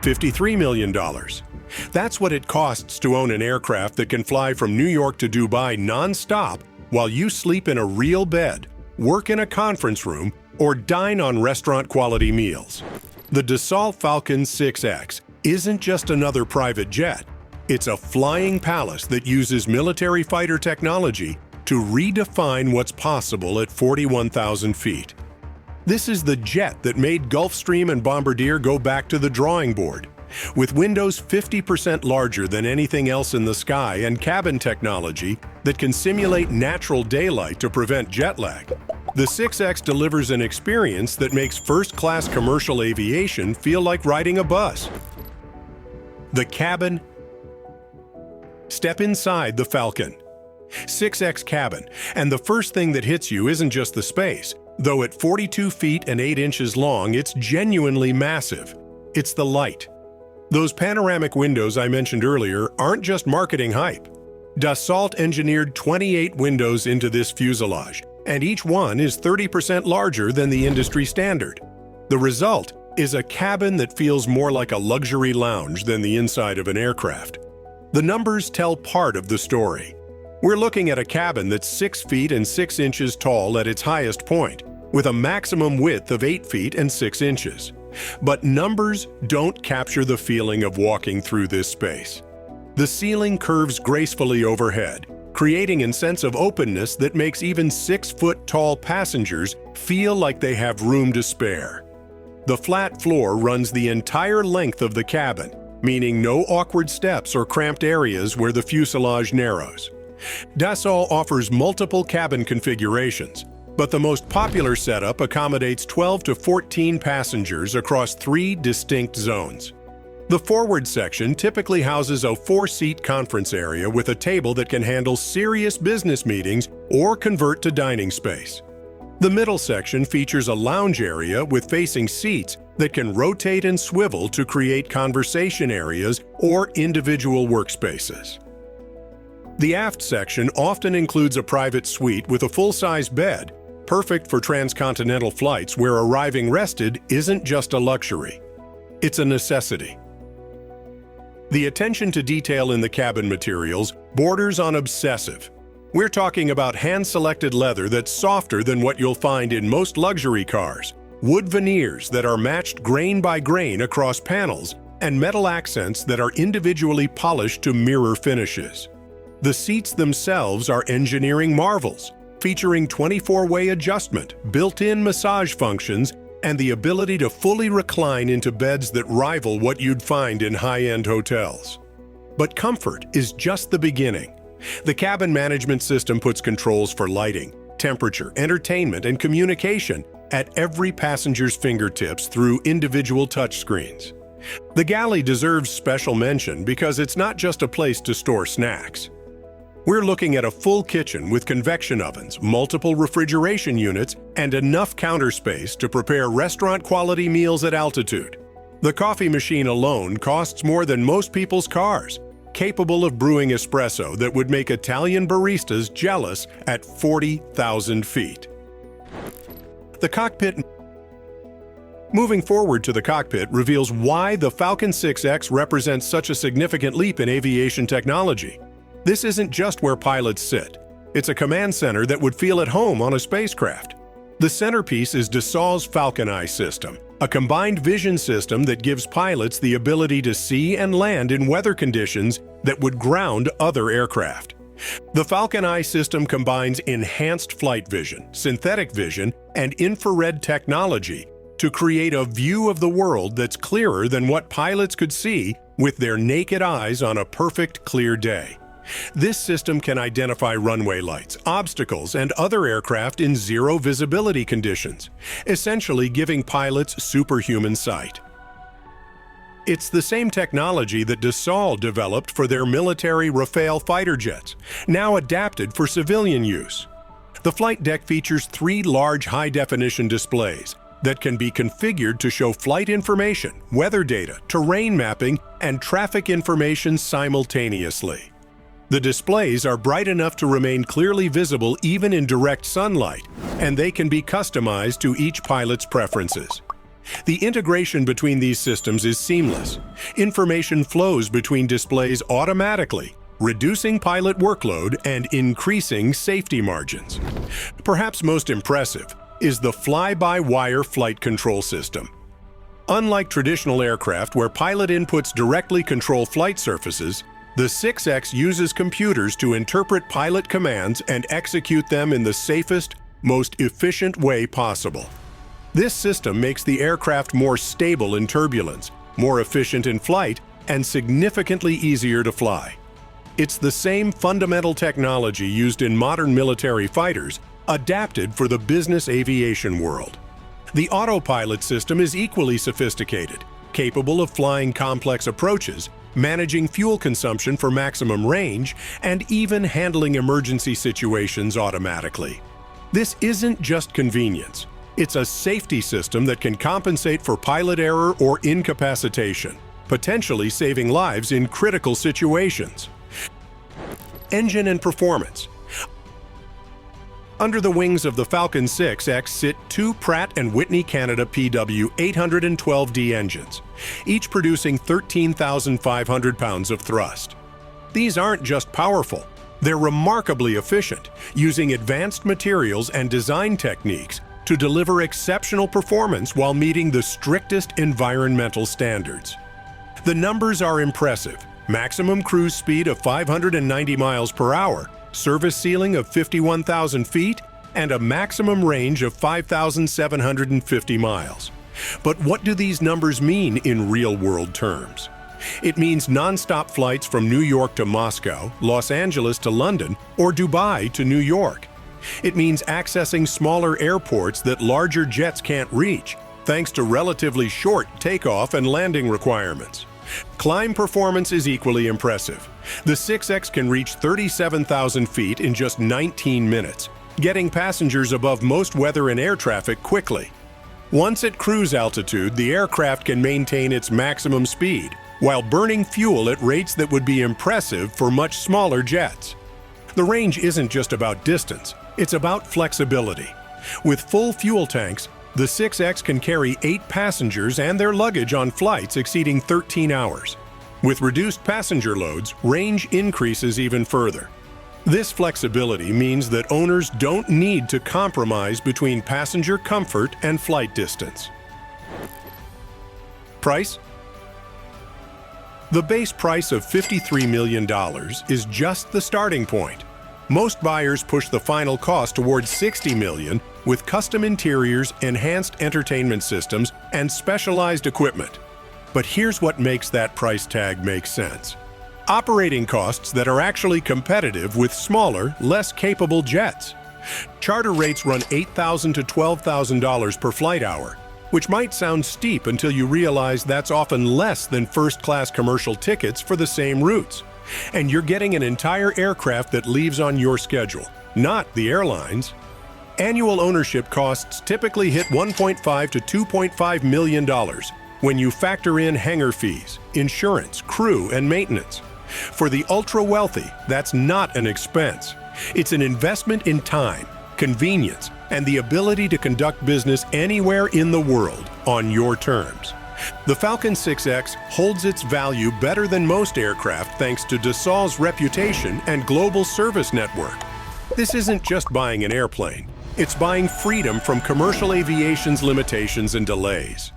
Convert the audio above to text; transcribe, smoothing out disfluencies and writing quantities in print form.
$53 million. That's what it costs to own an aircraft that can fly from New York to Dubai non-stop while you sleep in a real bed, work in a conference room, or dine on restaurant-quality meals. The Dassault Falcon 6X isn't just another private jet. It's a flying palace that uses military fighter technology to redefine what's possible at 41,000 feet. This is the jet that made Gulfstream and Bombardier go back to the drawing board. With windows 50% larger than anything else in the sky and cabin technology that can simulate natural daylight to prevent jet lag, the 6X delivers an experience that makes first-class commercial aviation feel like riding a bus. The cabin. Step inside the Falcon 6X cabin, and the first thing that hits you isn't just the space. Though at 42 feet and 8 inches long, it's genuinely massive. It's the light. Those panoramic windows I mentioned earlier aren't just marketing hype. Dassault engineered 28 windows into this fuselage, and each one is 30% larger than the industry standard. The result is a cabin that feels more like a luxury lounge than the inside of an aircraft. The numbers tell part of the story. We're looking at a cabin that's 6 feet and 6 inches tall at its highest point, with a maximum width of 8 feet and 6 inches. But numbers don't capture the feeling of walking through this space. The ceiling curves gracefully overhead, creating a sense of openness that makes even 6-foot-tall passengers feel like they have room to spare. The flat floor runs the entire length of the cabin, meaning no awkward steps or cramped areas where the fuselage narrows. Dassault offers multiple cabin configurations, but the most popular setup accommodates 12 to 14 passengers across 3 distinct zones. The forward section typically houses a 4-seat conference area with a table that can handle serious business meetings or convert to dining space. The middle section features a lounge area with facing seats that can rotate and swivel to create conversation areas or individual workspaces. The aft section often includes a private suite with a full-size bed, perfect for transcontinental flights where arriving rested isn't just a luxury. It's a necessity. The attention to detail in the cabin materials borders on obsessive. We're talking about hand-selected leather that's softer than what you'll find in most luxury cars, wood veneers that are matched grain by grain across panels, and metal accents that are individually polished to mirror finishes. The seats themselves are engineering marvels, featuring 24-way adjustment, built-in massage functions, and the ability to fully recline into beds that rival what you'd find in high-end hotels. But comfort is just the beginning. The cabin management system puts controls for lighting, temperature, entertainment, and communication at every passenger's fingertips through individual touchscreens. The galley deserves special mention because it's not just a place to store snacks. We're looking at a full kitchen with convection ovens, multiple refrigeration units, and enough counter space to prepare restaurant-quality meals at altitude. The coffee machine alone costs more than most people's cars, capable of brewing espresso that would make Italian baristas jealous at 40,000 feet. The cockpit. Moving forward to the cockpit reveals why the Falcon 6X represents such a significant leap in aviation technology. This isn't just where pilots sit. It's a command center that would feel at home on a spacecraft. The centerpiece is Dassault's Falcon Eye system, a combined vision system that gives pilots the ability to see and land in weather conditions that would ground other aircraft. The Falcon Eye system combines enhanced flight vision, synthetic vision, and infrared technology to create a view of the world that's clearer than what pilots could see with their naked eyes on a perfect, clear day. This system can identify runway lights, obstacles, and other aircraft in zero visibility conditions, essentially giving pilots superhuman sight. It's the same technology that Dassault developed for their military Rafale fighter jets, now adapted for civilian use. The flight deck features 3 large high-definition displays that can be configured to show flight information, weather data, terrain mapping, and traffic information simultaneously. The displays are bright enough to remain clearly visible even in direct sunlight, and they can be customized to each pilot's preferences. The integration between these systems is seamless. Information flows between displays automatically, reducing pilot workload and increasing safety margins. Perhaps most impressive is the fly-by-wire flight control system. Unlike traditional aircraft where pilot inputs directly control flight surfaces, the 6X uses computers to interpret pilot commands and execute them in the safest, most efficient way possible. This system makes the aircraft more stable in turbulence, more efficient in flight, and significantly easier to fly. It's the same fundamental technology used in modern military fighters, adapted for the business aviation world. The autopilot system is equally sophisticated, capable of flying complex approaches, managing fuel consumption for maximum range, and even handling emergency situations automatically. This isn't just convenience. It's a safety system that can compensate for pilot error or incapacitation, potentially saving lives in critical situations. Engine and performance. Under the wings of the Falcon 6X sit two Pratt & Whitney Canada PW812D engines, each producing 13,500 pounds of thrust. These aren't just powerful, they're remarkably efficient, using advanced materials and design techniques to deliver exceptional performance while meeting the strictest environmental standards. The numbers are impressive. Maximum cruise speed of 590 miles per hour, service ceiling of 51,000 feet, and a maximum range of 5,750 miles. But what do these numbers mean in real-world terms? It means nonstop flights from New York to Moscow, Los Angeles to London, or Dubai to New York. It means accessing smaller airports that larger jets can't reach, thanks to relatively short takeoff and landing requirements. Climb performance is equally impressive. The 6X can reach 37,000 feet in just 19 minutes, getting passengers above most weather and air traffic quickly. Once at cruise altitude, the aircraft can maintain its maximum speed, while burning fuel at rates that would be impressive for much smaller jets. The range isn't just about distance, it's about flexibility. With full fuel tanks, the 6X can carry 8 passengers and their luggage on flights exceeding 13 hours. With reduced passenger loads, range increases even further. This flexibility means that owners don't need to compromise between passenger comfort and flight distance. Price? The base price of $53 million is just the starting point. Most buyers push the final cost towards $60 million with custom interiors, enhanced entertainment systems, and specialized equipment. But here's what makes that price tag make sense. Operating costs that are actually competitive with smaller, less capable jets. Charter rates run $8,000 to $12,000 per flight hour, which might sound steep until you realize that's often less than first-class commercial tickets for the same routes. And you're getting an entire aircraft that leaves on your schedule, not the airlines. Annual ownership costs typically hit $1.5 to $2.5 million when you factor in hangar fees, insurance, crew, and maintenance. For the ultra-wealthy, that's not an expense. It's an investment in time, convenience, and the ability to conduct business anywhere in the world on your terms. The Falcon 6X holds its value better than most aircraft thanks to Dassault's reputation and global service network. This isn't just buying an airplane, it's buying freedom from commercial aviation's limitations and delays.